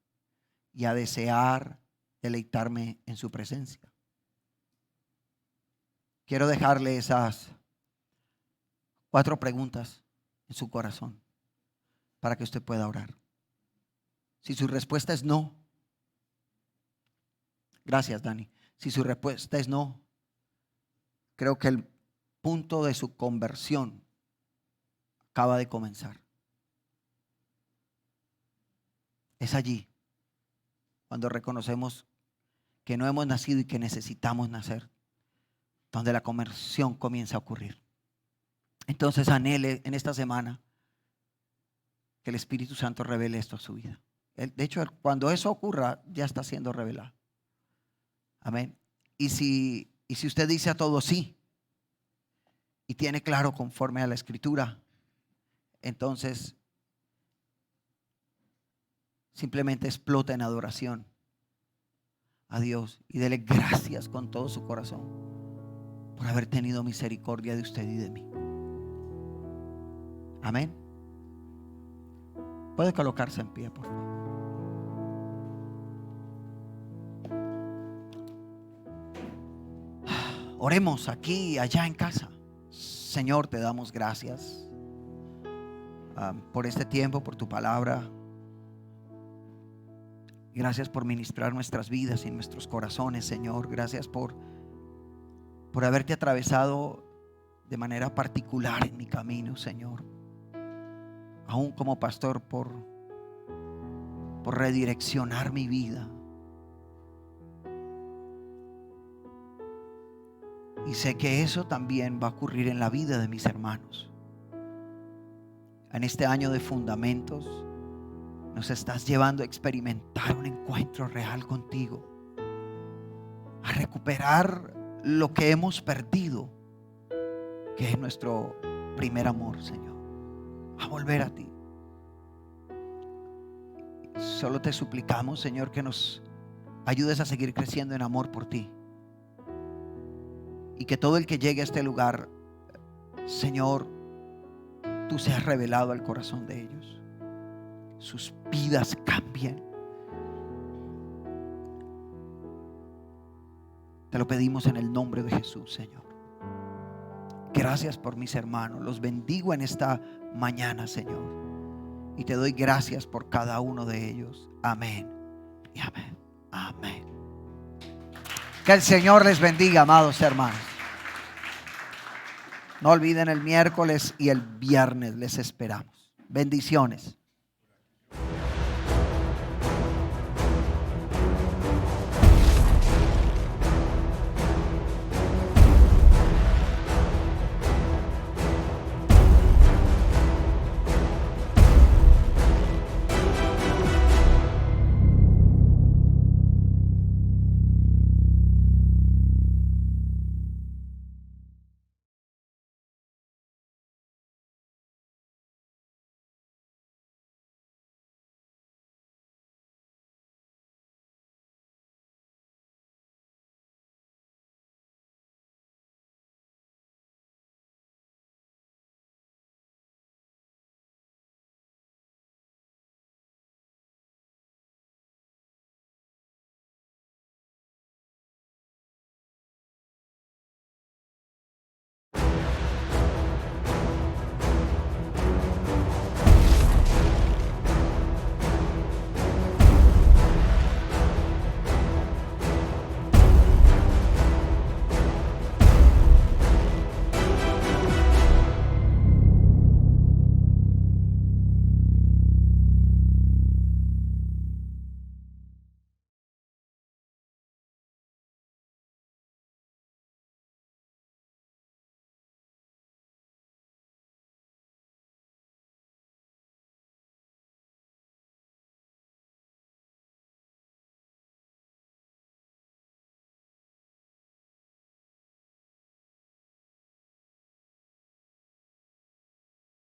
S1: y a desear deleitarme en su presencia. Quiero dejarle esas 4 preguntas en su corazón para que usted pueda orar. Si su respuesta es no, gracias, Dani. Si su respuesta es no, creo que el punto de su conversión acaba de comenzar. Es allí cuando reconocemos que no hemos nacido y que necesitamos nacer, donde la conversión comienza a ocurrir. Entonces anhele en esta semana que el Espíritu Santo revele esto a su vida. De hecho, cuando eso ocurra, ya está siendo revelado. Amén. Y si usted dice a todo sí y tiene claro conforme a la Escritura, entonces simplemente explota en adoración a Dios y dele gracias con todo su corazón por haber tenido misericordia de usted y de mí. Amén. Puede colocarse en pie, por favor. Oremos aquí y allá en casa. Señor, te damos gracias. por este tiempo, por tu palabra. Gracias por ministrar nuestras vidas y nuestros corazones, Señor. Gracias por haberte atravesado de manera particular en mi camino, Señor. Aún como pastor, por redireccionar mi vida. Y sé que eso también va a ocurrir en la vida de mis hermanos. En este año de fundamentos, nos estás llevando a experimentar un encuentro real contigo, a recuperar lo que hemos perdido, que es nuestro primer amor, Señor, a volver a ti. Solo te suplicamos, Señor, que nos ayudes a seguir creciendo en amor por ti, y que todo el que llegue a este lugar, Señor, tú seas revelado al corazón de ellos, sus vidas cambien. Te lo pedimos en el nombre de Jesús, Señor. Gracias por mis hermanos, los bendigo en esta mañana, Señor, y te doy gracias por cada uno de ellos. Amén y amén. Amén. Que el Señor les bendiga, amados hermanos. No olviden el miércoles y el viernes les esperamos. Bendiciones.